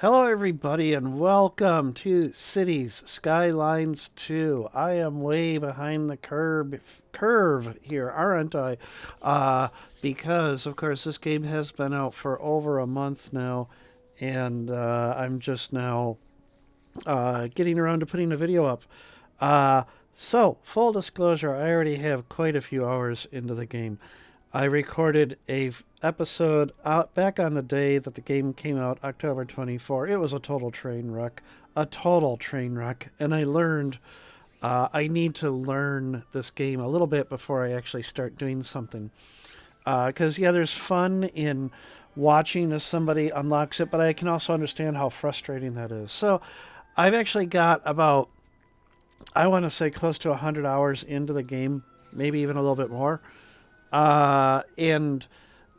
Hello, everybody, and welcome to Cities Skylines 2. I am way behind the curve here, aren't I? Because, of course, this game has been out for over a month now, and I'm just now getting around to putting a video up. So, full disclosure, I already have quite a few hours into the game. I recorded a episode out back on the day that the game came out, October 24. It was a total train wreck, and I learned I need to learn this game a little bit before I actually start doing something. Because yeah, there's fun in watching as somebody unlocks it, but I can also understand how frustrating that is. So I've actually got about, I want to say, close to 100 hours into the game, maybe even a little bit more. And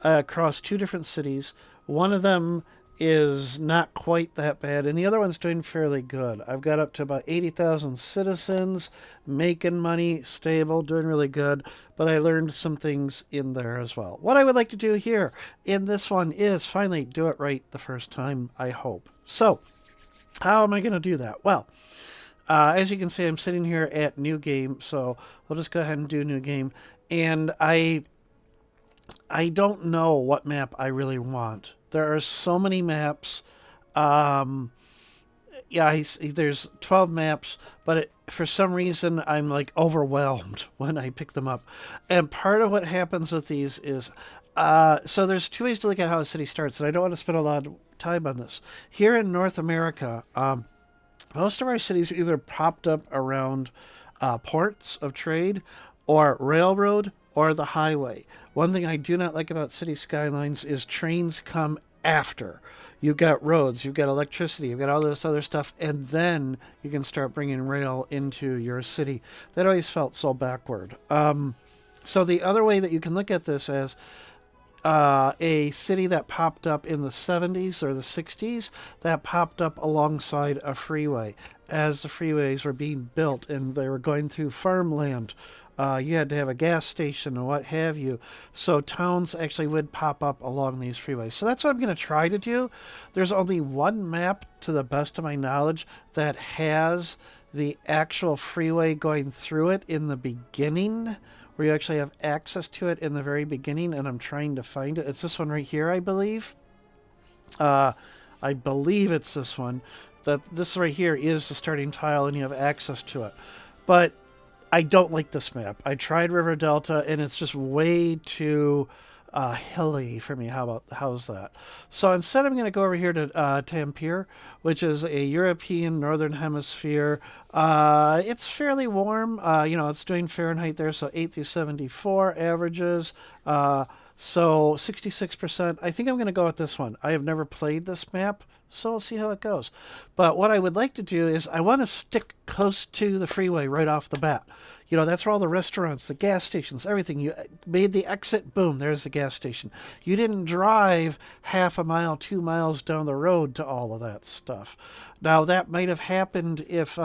across two different cities. One of them is not quite that bad, and the other one's doing fairly good. I've got up to about 80,000 citizens, making money, stable, doing really good, but I learned some things in there as well. What I would like to do here in this one is finally do it right the first time, I hope. So, how am I going to do that? Well, as you can see, I'm sitting here at New Game, so we'll just go ahead and do New Game. And I don't know what map I really want. There are so many maps. Yeah, there's 12 maps, but for some reason I'm like overwhelmed when I pick them up. And part of what happens with these is, so there's two ways to look at how a city starts, and I don't want to spend a lot of time on this. Here in North America, most of our cities are either popped up around ports of trade or railroad or the highway. One thing I do not like about City Skylines is trains come after. You've got roads, you've got electricity, you've got all this other stuff, and then you can start bringing rail into your city. That always felt so backward. So the other way that you can look at this as a city that popped up in the 70s or the 60s that popped up alongside a freeway as the freeways were being built and they were going through farmland. You had to have a gas station and what have you. So towns actually would pop up along these freeways. So that's what I'm going to try to do. There's only one map, to the best of my knowledge, that has the actual freeway going through it in the beginning, where you actually have access to it in the very beginning, and I'm trying to find it. It's this one right here, I believe. I believe it's this one. This right here is the starting tile, and you have access to it. But I don't like this map. I tried River Delta, and it's just way too hilly for me. How's that? So instead, I'm going to go over here to Tampere, which is a European Northern Hemisphere. It's fairly warm. It's doing Fahrenheit there, so 8 through 74 averages. So 66%. I think I'm going to go with this one. I have never played this map, so we'll see how it goes. But what I would like to do is I want to stick close to the freeway right off the bat. That's where all the restaurants, the gas stations, everything. You made the exit, boom, there's the gas station. You didn't drive half a mile, 2 miles down the road to all of that stuff. Now, that might have happened if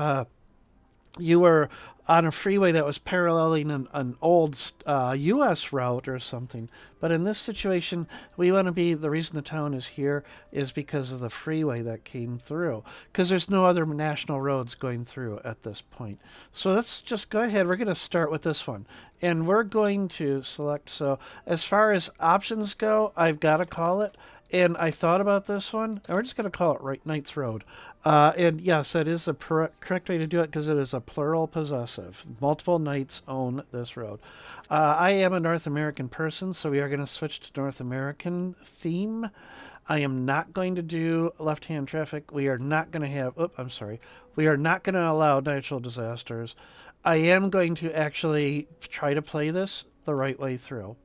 you were on a freeway that was paralleling an old U.S. route or something. But in this situation, we want to be, the reason the town is here is because of the freeway that came through. Because there's no other national roads going through at this point. So let's just go ahead. We're going to start with this one. And we're going to select, so as far as options go, I've got to call it. And I thought about this one, and we're just going to call it Right Knights Road. And yes, that is the correct way to do it because it is a plural possessive. Multiple knights own this road. I am a North American person, so we are going to switch to North American theme. I am not going to do left-hand traffic. We are not going to have, we are not going to allow natural disasters. I am going to actually try to play this the right way through.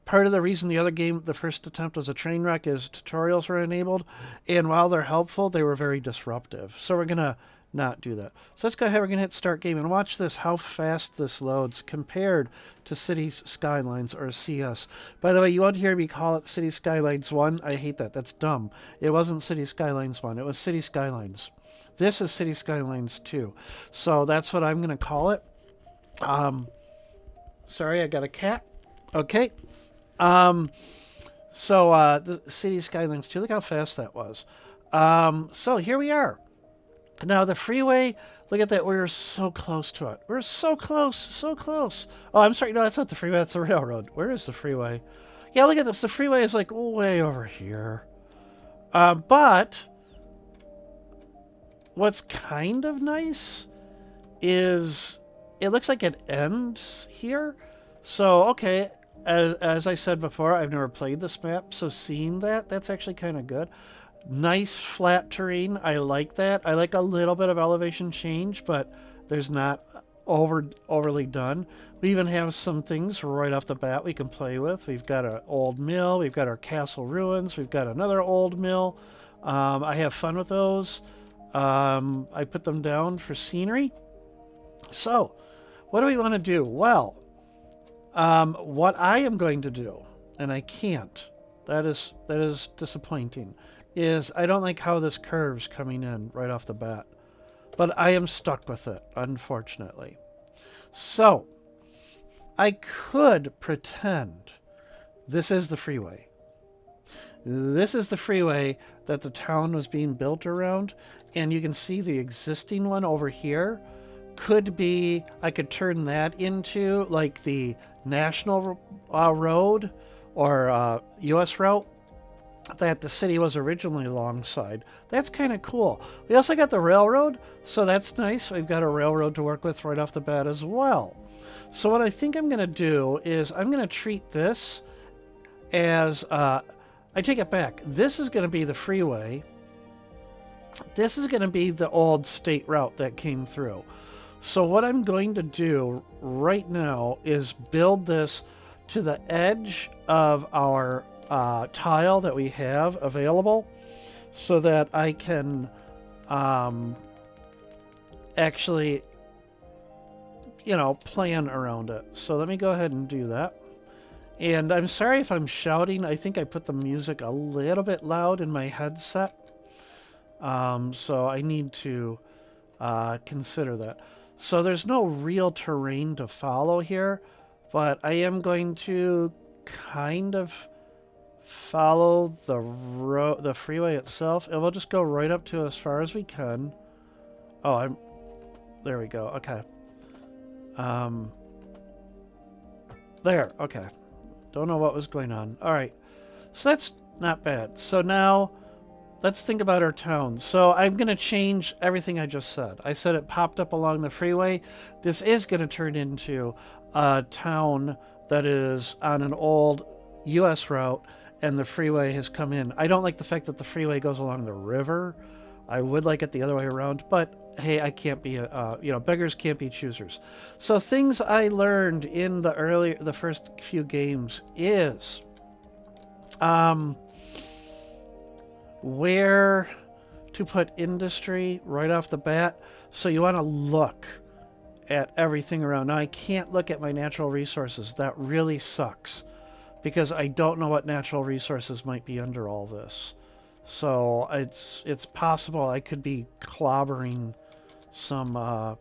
Part of the reason the other game, the first attempt, was a train wreck is tutorials were enabled, and while they're helpful, they were very disruptive. So we're going to not do that. So let's go ahead, we're going to hit Start Game, and watch this, how fast this loads compared to Cities Skylines, or CS. By the way, you won't hear me call it City Skylines 1. I hate that. That's dumb. It wasn't City Skylines 1. It was City Skylines. This is City Skylines 2. So that's what I'm going to call it. Sorry, I got a cat. Okay. The City Skylines 2, look how fast that was. So here we are. Now the freeway, look at that. We're so close to it. We're so close, so close. Oh, I'm sorry. No, that's not the freeway. That's the railroad. Where is the freeway? Yeah, look at this. The freeway is like way over here. But what's kind of nice is it looks like it ends here. So, okay, as I said before, I've never played this map, so seeing that, that's actually kind of good. Nice flat terrain. I like that. I like a little bit of elevation change, but there's not overly done. We even have some things right off the bat we can play with. We've got an old mill. We've got our castle ruins. We've got another old mill. I have fun with those. I put them down for scenery. So, what do we want to do? Well, what I am going to do, and I can't, that is disappointing, is I don't like how this curve's coming in right off the bat. But I am stuck with it, unfortunately. So, I could pretend this is the freeway. This is the freeway that the town was being built around, and you can see the existing one over here could be, I could turn that into like the national road or US route that the city was originally alongside. That's kind of cool. We also got the railroad, so that's nice. We've got a railroad to work with right off the bat as well. So what I think I'm going to do is I'm going to treat this as, I take it back. This is going to be the freeway. This is going to be the old state route that came through. So what I'm going to do right now is build this to the edge of our tile that we have available so that I can actually, you know, plan around it. So let me go ahead and do that. And I'm sorry if I'm shouting. I think I put the music a little bit loud in my headset. So I need to consider that. So there's no real terrain to follow here, but I am going to kind of follow the freeway itself, and we'll just go right up to as far as we can. Oh, there we go. Okay. There. Okay. Don't know what was going on. All right. So that's not bad. So now let's think about our town. So I'm going to change everything I just said. I said it popped up along the freeway. This is going to turn into a town that is on an old US route, and the freeway has come in. I don't like the fact that the freeway goes along the river. I would like it the other way around, but hey, I can't be, beggars can't be choosers. So things I learned in the first few games is, where to put industry right off the bat. So you want to look at everything around. Now I can't look at my natural resources. That really sucks because I don't know what natural resources might be under all this. So it's possible I could be clobbering some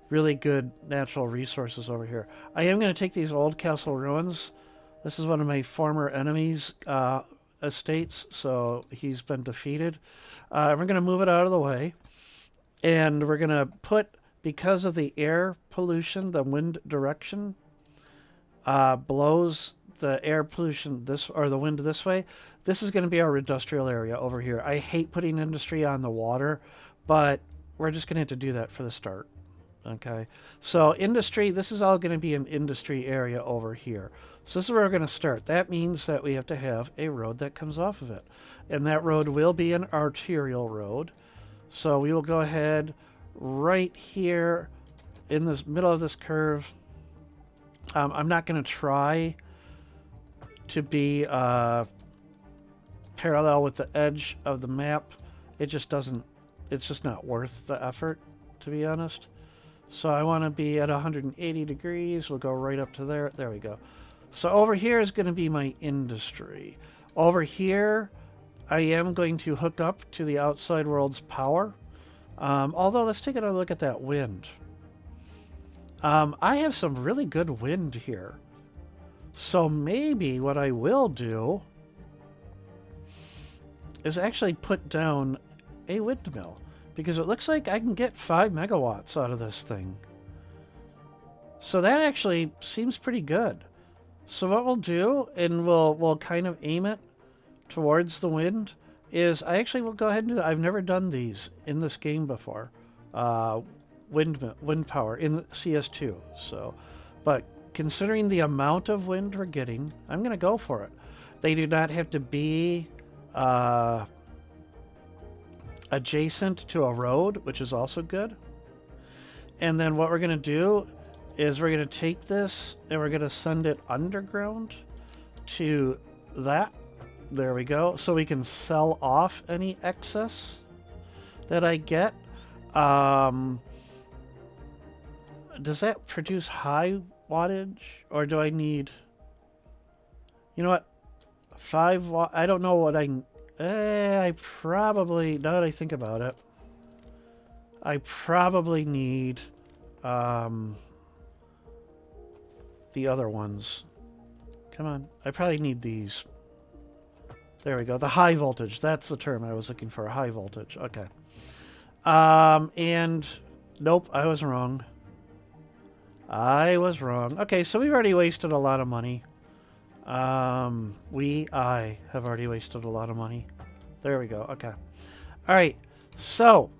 really good natural resources over here. I am going to take these old castle ruins. This is one of my former enemies' estates, so he's been defeated. We're going to move it out of the way, and we're going to put, because of the air pollution, the wind direction blows the air pollution the wind this way. This is going to be our industrial area over here. I hate putting industry on the water, but we're just going to have to do that for the start. Okay, so industry, this is all going to be an industry area over here. So this is where we're going to start. That means that we have to have a road that comes off of it. And that road will be an arterial road. So we will go ahead right here in this middle of this curve. I'm not going to try to be parallel with the edge of the map. It just doesn't, it's just not worth the effort, to be honest. So I want to be at 180 degrees. We'll go right up to there. There we go. So over here is going to be my industry. Over here, I am going to hook up to the outside world's power. Although, let's take another look at that wind. I have some really good wind here. So maybe what I will do is actually put down a windmill, because it looks like I can get 5 megawatts out of this thing. So that actually seems pretty good. So what we'll do, and we'll kind of aim it towards the wind, is I actually will go ahead and do it. I've never done these in this game before. Wind power in CS2. So, but considering the amount of wind we're getting, I'm going to go for it. They do not have to be adjacent to a road, which is also good. And then what we're going to do is we're going to take this and we're going to send it underground to that. There we go. So we can sell off any excess that I get. Does that produce high wattage, or do I need... You know what? 5 watt... I don't know what I probably... Now that I think about it, I probably need the other ones. Come on. I probably need these. There we go. The high voltage. That's the term I was looking for. High voltage. Okay. And... Nope, I was wrong. I was wrong. Okay, so we've already wasted a lot of money. I have already wasted a lot of money. There we go. Okay. All right. So,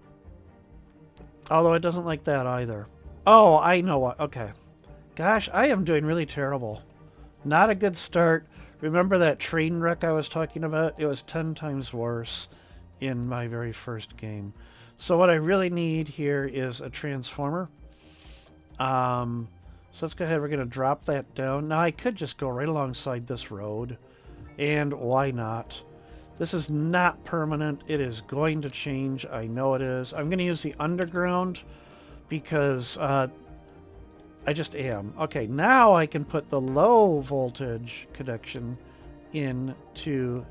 although it doesn't like that either. Oh, I know what. Okay. Gosh, I am doing really terrible. Not a good start. Remember that train wreck I was talking about? It was 10 times worse in my very first game. So what I really need here is a transformer. So let's go ahead. We're going to drop that down. Now I could just go right alongside this road. And why not? This is not permanent. It is going to change. I know it is. I'm going to use the underground because I just am. Okay, now I can put the low voltage connection into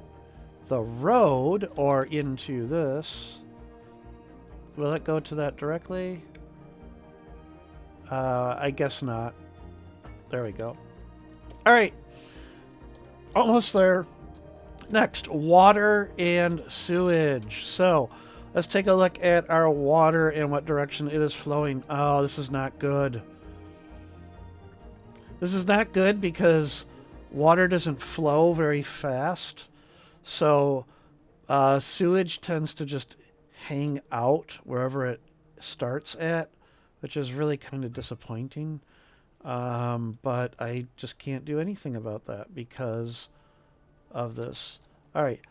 the road or into this. Will it go to that directly? I guess not. There we go. All right. Almost there. Next, water and sewage. So let's take a look at our water and what direction it is flowing. Oh, this is not good. This is not good because water doesn't flow very fast. So sewage tends to just hang out wherever it starts at, which is really kind of disappointing. But I just can't do anything about that because of this. All right.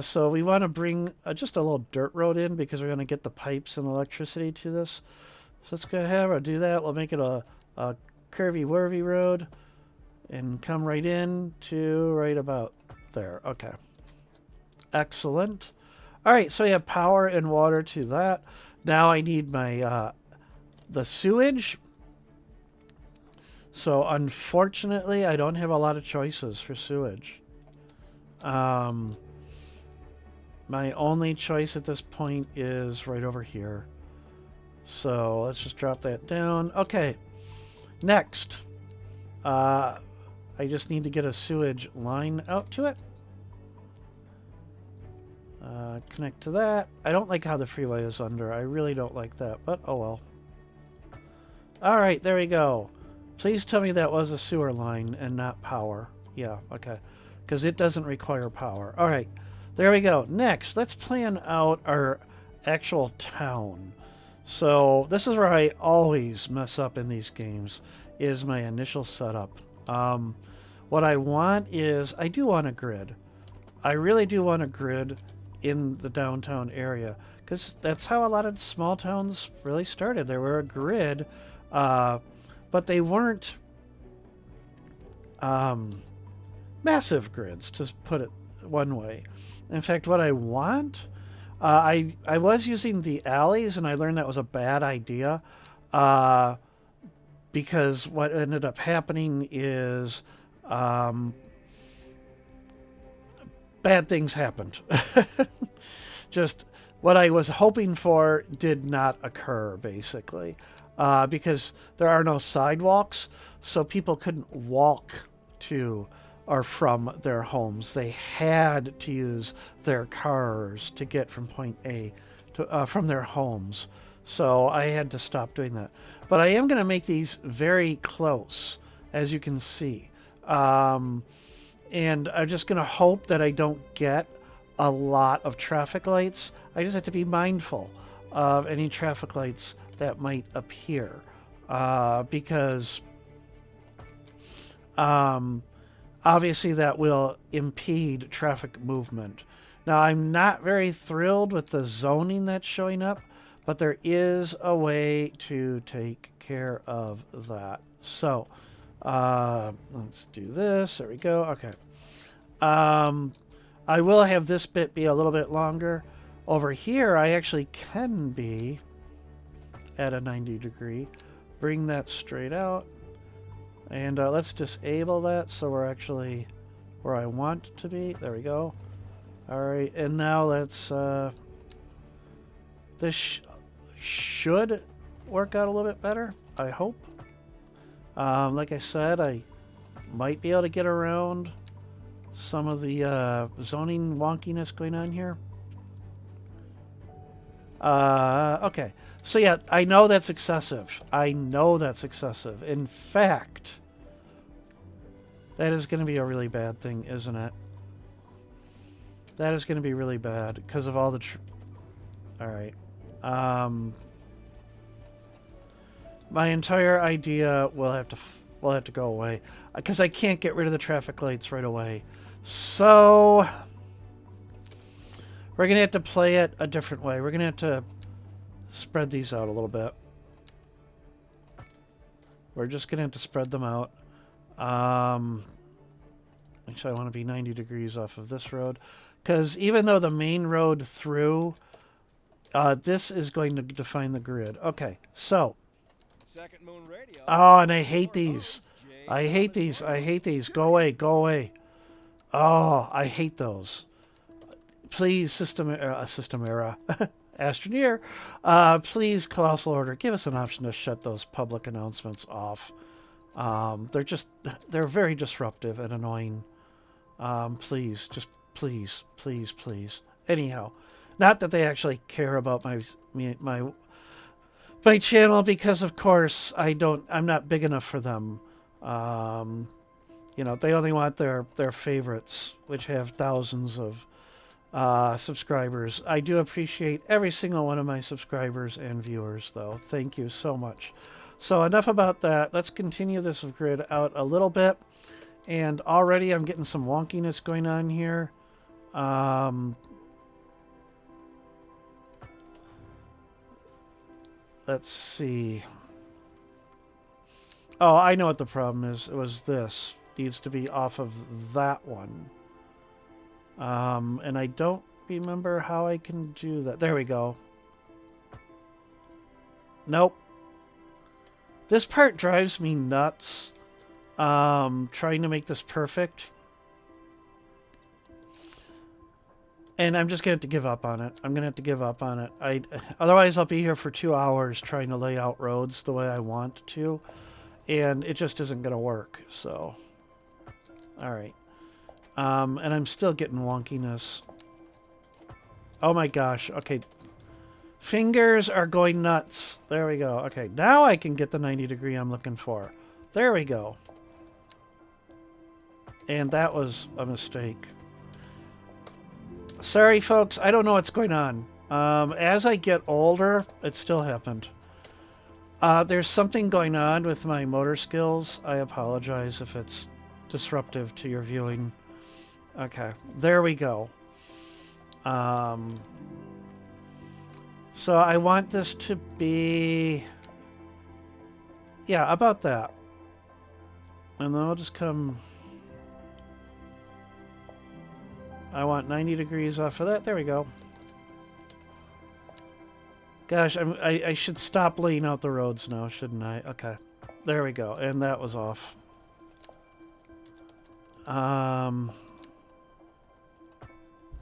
So we want to bring just a little dirt road in because we're going to get the pipes and electricity to this. So let's go ahead and do that. We'll make it a curvy-wurvy road and come right in to right about there. Okay. Excellent. All right, so we have power and water to that. Now I need my the sewage. So unfortunately, I don't have a lot of choices for sewage. My only choice at this point is right over here. So let's just drop that down. Okay. Next, I just need to get a sewage line out to it. Connect to that. I don't like how the freeway is under. I really don't like that, but oh well. All right, there we go. Please tell me that was a sewer line and not power. Yeah, okay. Because it doesn't require power. All right, there we go. Next, let's plan out our actual town. So this is where I always mess up in these games, is my initial setup. What I want is, I do want a grid. I really do want a grid in the downtown area, because that's how a lot of small towns really started. There were a grid, but they weren't massive grids, to put it one way. In fact, what I want... I was using the alleys, and I learned that was a bad idea because what ended up happening is bad things happened. Just what I was hoping for did not occur, basically, because there are no sidewalks, so people couldn't walk to or from their homes. They had to use their cars to get from point A to from their homes. So I had to stop doing that. But I am going to make these very close, as you can see. And I'm just going to hope that I don't get a lot of traffic lights. I just have to be mindful of any traffic lights that might appear. Because obviously that will impede traffic movement. Now, I'm not very thrilled with the zoning that's showing up, but there is a way to take care of that. So, let's do this. There we go. Okay. I will have this bit be a little bit longer. Over here, I actually can be at a 90 degree. Bring that straight out. And let's disable that so we're actually where I want to be. There we go. All right, and now let's... this should work out a little bit better, I hope. Like I said, I might be able to get around some of the zoning wonkiness going on here. Okay. So yeah, I know that's excessive. I know that's excessive. In fact, that is going to be a really bad thing, isn't it? That is going to be really bad because of all the... all right. My entire idea will have to go away because I can't get rid of the traffic lights right away. So we're going to have to play it a different way. We're going to have to spread these out a little bit. We're just going to have to spread them out. Actually, I want to be 90 degrees off of this road. Because even though the main road through, this is going to define the grid. Okay, so. Second Moon Radio. Oh, and I hate these. I hate these. I hate these. Go away. Go away. Oh, I hate those. Please, System Era. Astroneer, please, Colossal Order, give us an option to shut those public announcements off. They're very disruptive and annoying. Please, just please, please, please. Anyhow, not that they actually care about my channel, because of course I'm not big enough for them. You know, they only want their favorites, which have thousands of subscribers. I do appreciate every single one of my subscribers and viewers, though. Thank you so much. So enough about that. Let's continue this grid out a little bit. And already I'm getting some wonkiness going on here. Let's see. Oh, I know what the problem is. It was this. Needs to be off of that one. And I don't remember how I can do that. There we go. Nope. This part drives me nuts. Trying to make this perfect. And I'm just going to have to give up on it. I'm going to have to give up on it. Otherwise, I'll be here for 2 hours trying to lay out roads the way I want to. And it just isn't going to work. So, all right. And I'm still getting wonkiness. Oh my gosh. Okay. Fingers are going nuts. There we go. Okay. Now I can get the 90 degree I'm looking for. There we go. And that was a mistake. Sorry, folks. I don't know what's going on. As I get older, it still happened. There's something going on with my motor skills. I apologize if it's disruptive to your viewing. Okay, there we go. So I want this to be... yeah, about that. And then I'll just come... I want 90 degrees off of that. There we go. Gosh, I should stop laying out the roads now, shouldn't I? Okay. There we go. And that was off.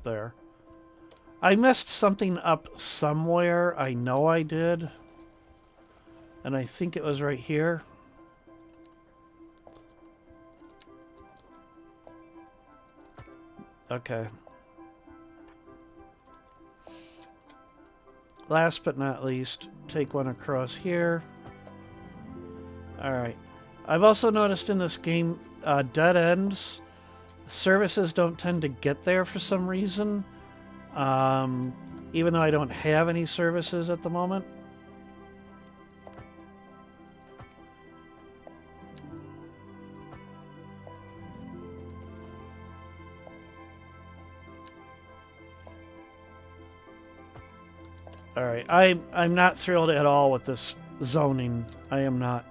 There. I messed something up somewhere. I know I did. And I think it was right here. Okay. Last but not least, take one across here. Alright. I've also noticed in this game, dead ends, services don't tend to get there for some reason. Even though I don't have any services at the moment. Alright, I'm not thrilled at all with this zoning. I am not.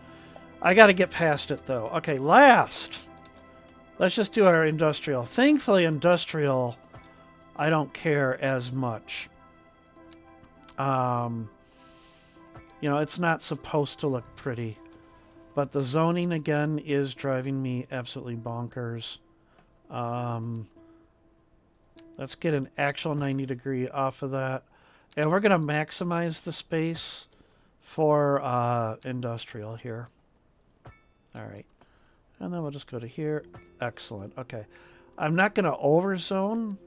I gotta get past it, though. Okay, last! Let's just do our industrial. Thankfully, industrial, I don't care as much. You know, it's not supposed to look pretty. But the zoning, again, is driving me absolutely bonkers. Let's get an actual 90 degree off of that. And we're going to maximize the space for industrial here. All right. And then we'll just go to here. Excellent. Okay. I'm not going to overzone.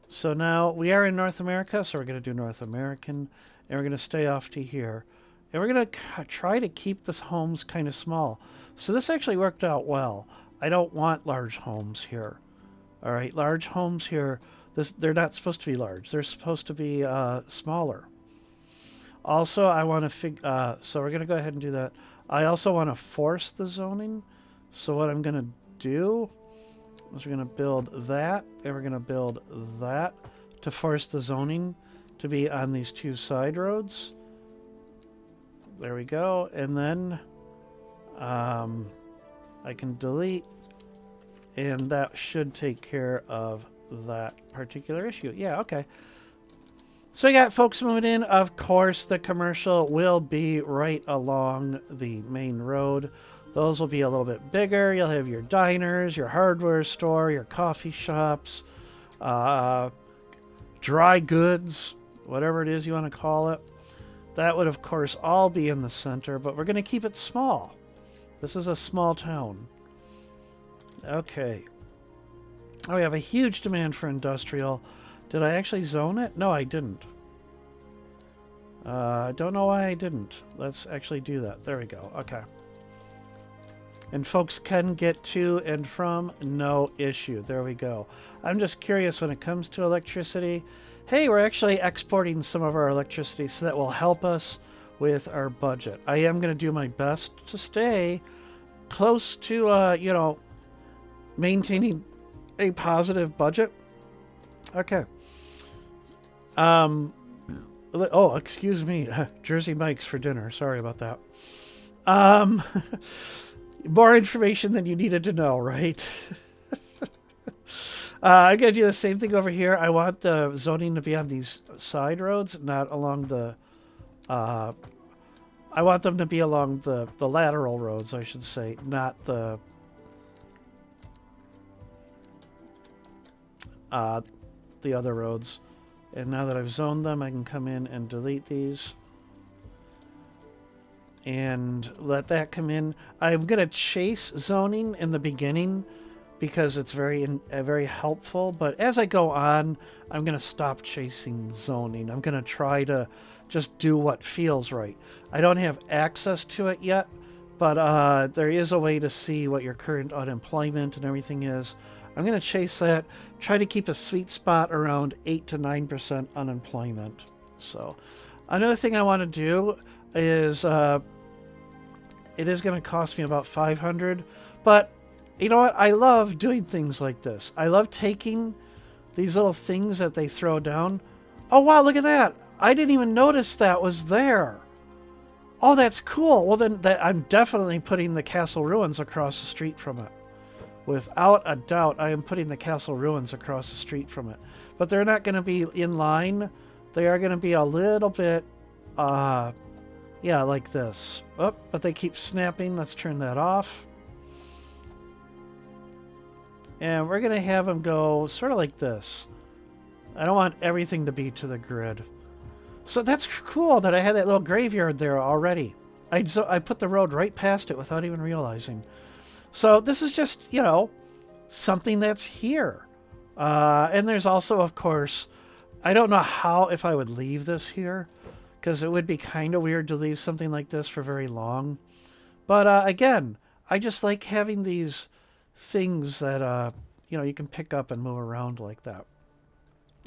So now we are in North America, so we're going to do North American. And we're going to stay off to here. And we're going to try to keep this homes kind of small. So this actually worked out well. I don't want large homes here. All right. Large homes here. They're not supposed to be large. They're supposed to be smaller. Also, I want to so we're going to go ahead and do that. I also want to force the zoning. So what I'm going to do is we're going to build that, and we're going to build that to force the zoning to be on these two side roads. There we go. And then I can delete, and that should take care of that particular issue. Yeah, okay. So you got folks moving in. Of course, the commercial will be right along the main road. Those will be a little bit bigger. You'll have your diners, your hardware store, your coffee shops, dry goods, whatever it is you want to call it. That would, of course, all be in the center, but we're going to keep it small. This is a small town. Okay. Oh, we have a huge demand for industrial. Did I actually zone it? No, I didn't. I don't know why I didn't. Let's actually do that. There we go. Okay. And folks can get to and from, no issue. There we go. I'm just curious when it comes to electricity. Hey, we're actually exporting some of our electricity, so that will help us with our budget. I am going to do my best to stay close to, you know, maintaining a positive budget. Okay. Oh, excuse me. Jersey Mike's for dinner. Sorry about that. More information than you needed to know, right? I'm going to do the same thing over here. I want the zoning to be on these side roads, not along the... I want them to be along the lateral roads, I should say, not the... the other roads. And now that I've zoned them, I can come in and delete these. And let that come in. I'm going to chase zoning in the beginning because it's very helpful. But as I go on, I'm going to stop chasing zoning. I'm going to try to just do what feels right. I don't have access to it yet, but there is a way to see what your current unemployment and everything is. I'm going to chase that, try to keep a sweet spot around 8 to 9% unemployment. So another thing I want to do is it is going to cost me about $500, but you know what? I love doing things like this. I love taking these little things that they throw down. Oh, wow, look at that. I didn't even notice that was there. Oh, that's cool. Well, then I'm definitely putting the castle ruins across the street from it. Without a doubt, I am putting the castle ruins across the street from it. But they're not going to be in line. They are going to be a little bit, yeah, like this. Oh, but they keep snapping. Let's turn that off. And we're going to have them go sort of like this. I don't want everything to be to the grid. So that's cool that I had that little graveyard there already. I put the road right past it without even realizing. So this is just, you know, something that's here. And there's also, of course, I don't know how if I would leave this here, because it would be kind of weird to leave something like this for very long. But again, I just like having these things that you can pick up and move around like that.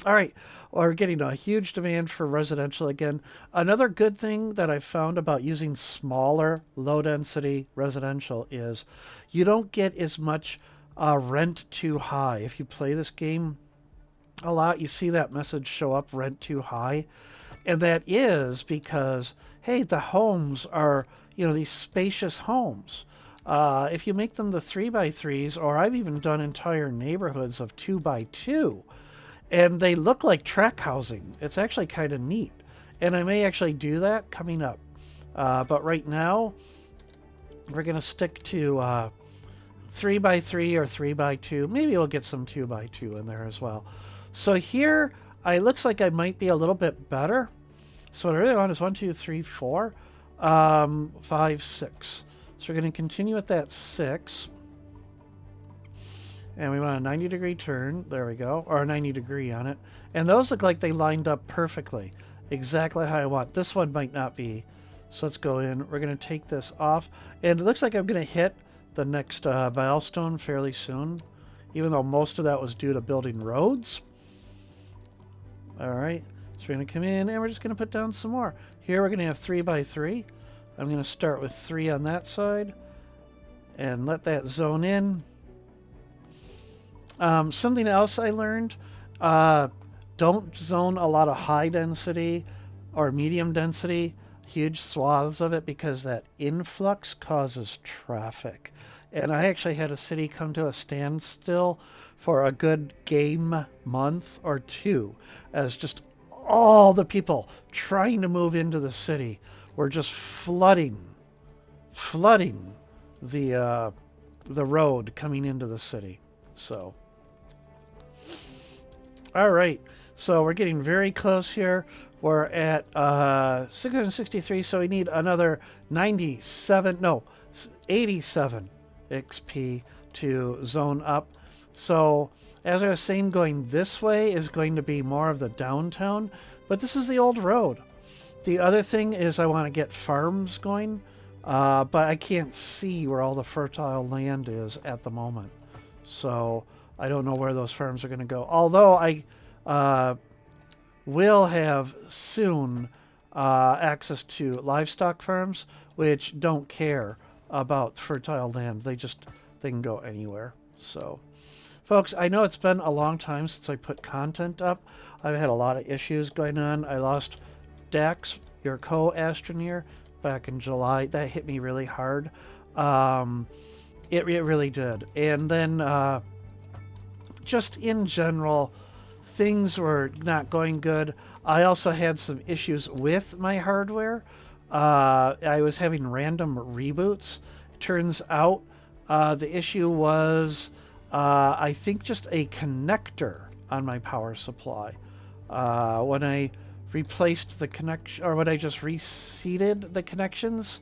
All right, we're getting a huge demand for residential again. Another good thing that I've found about using smaller, low-density residential is you don't get as much rent too high. If you play this game a lot, you see that message show up, rent too high. And that is because, hey, the homes are, these spacious homes. If you make them the 3x3s, or I've even done entire neighborhoods of 2x2, and they look like track housing. It's actually kind of neat. And I may actually do that coming up. But right now, we're going to stick to 3x3 or 3x2. Maybe we'll get some 2x2 in there as well. So here, it looks like I might be a little bit better. So what I really want is 1, 2, 3, 4, 5, 6. So we're going to continue at that 6. And we want a 90-degree turn. There we go. Or a 90-degree on it. And those look like they lined up perfectly. Exactly how I want. This one might not be. So let's go in. We're going to take this off. And it looks like I'm going to hit the next milestone fairly soon. Even though most of that was due to building roads. All right. So we're going to come in and we're just going to put down some more. Here we're going to have 3x3. I'm going to start with 3 on that side. And let that zone in. Something else I learned, don't zone a lot of high density or medium density, huge swaths of it, because that influx causes traffic. And I actually had a city come to a standstill for a good game month or two, as just all the people trying to move into the city were just flooding the road coming into the city. So. All right, so we're getting very close here. We're at 663, so we need another 87 XP to zone up. So as I was saying, going this way is going to be more of the downtown, but this is the old road. The other thing is I want to get farms going, but I can't see where all the fertile land is at the moment. So I don't know where those farms are going to go. Although I will have soon access to livestock farms, which don't care about fertile land. They can go anywhere. So, folks, I know it's been a long time since I put content up. I've had a lot of issues going on. I lost Dax, your co-astroneer, back in July. That hit me really hard. It really did. And then just in general, things were not going good. I also had some issues with my hardware. I was having random reboots. Turns out the issue was, I think, just a connector on my power supply. When I replaced the connection, or when I just reseated the connections,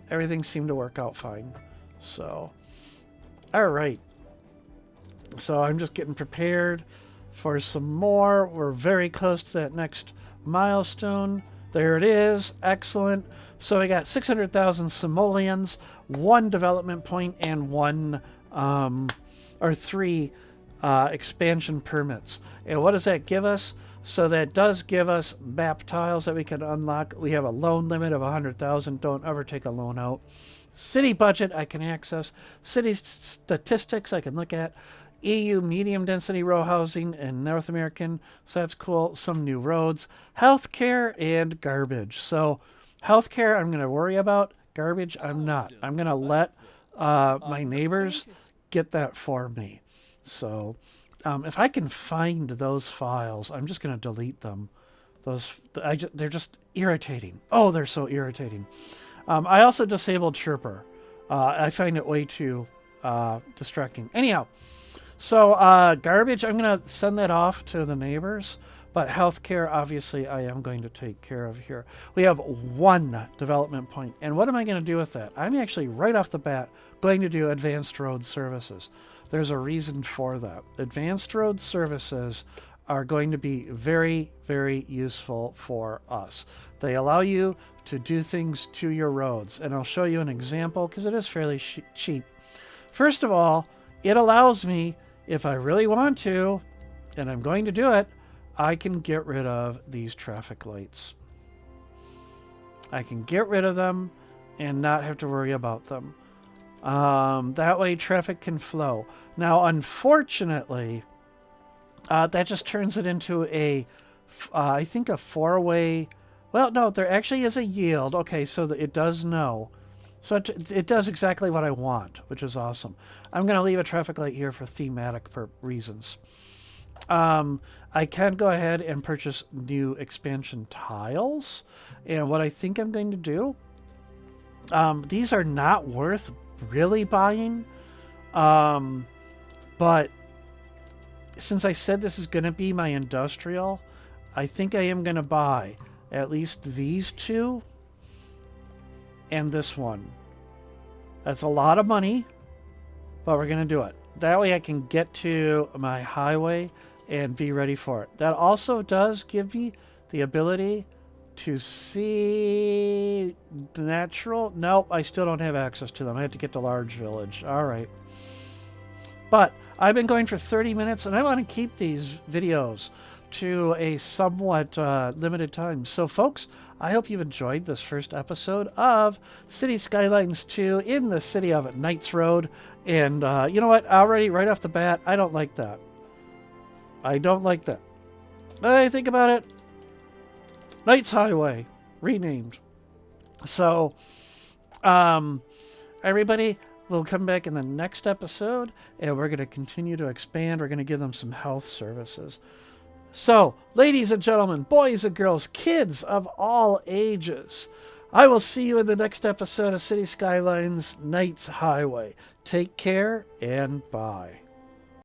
everything seemed to work out fine. So, all right. So I'm just getting prepared for some more. We're very close to that next milestone. There it is. Excellent. So we got 600,000 simoleons, 1 development point, and 3 expansion permits. And what does that give us? So that does give us map tiles that we can unlock. We have a loan limit of 100,000. Don't ever take a loan out. City budget I can access. City statistics I can look at. EU medium density row housing and North American, so that's cool. Some new roads, healthcare, and garbage. So healthcare I'm going to worry about. Garbage I'm not. I'm going to let my neighbors get that for me. So if I can find those files, I'm just going to delete them. They're just irritating. Oh, they're so irritating. I also disabled Chirper. I find it way too distracting. Anyhow. So garbage, I'm going to send that off to the neighbors. But healthcare, obviously, I am going to take care of here. We have one development point. And what am I going to do with that? I'm actually, right off the bat, going to do advanced road services. There's a reason for that. Advanced road services are going to be very, very useful for us. They allow you to do things to your roads. And I'll show you an example because it is fairly cheap. First of all, it allows me, if I really want to, and I'm going to do it, I can get rid of these traffic lights. I can get rid of them and not have to worry about them. That way traffic can flow. Now, unfortunately, that just turns it into I think a four-way. Well, no, there actually is a yield. Okay, so it does know. So it does exactly what I want, which is awesome. I'm going to leave a traffic light here for thematic reasons. I can go ahead and purchase new expansion tiles. And what I think I'm going to do, these are not worth really buying. But since I said this is going to be my industrial, I think I am going to buy at least these two and this one. That's a lot of money, but we're going to do it. That way I can get to my highway and be ready for it. That also does give me the ability to see natural. Nope, I still don't have access to them. I have to get to Large Village. All right. But I've been going for 30 minutes, and I want to keep these videos to a somewhat limited time. So, folks, I hope you've enjoyed this first episode of City Skylines 2 in the city of Knights Road. And you know what? Already, right off the bat, I don't like that. I don't like that. I think about it. Knights Highway, renamed. So, everybody, we'll come back in the next episode, and we're going to continue to expand. We're going to give them some health services. So, ladies and gentlemen, boys and girls, kids of all ages, I will see you in the next episode of City Skylines Knights Highway. Take care, and bye.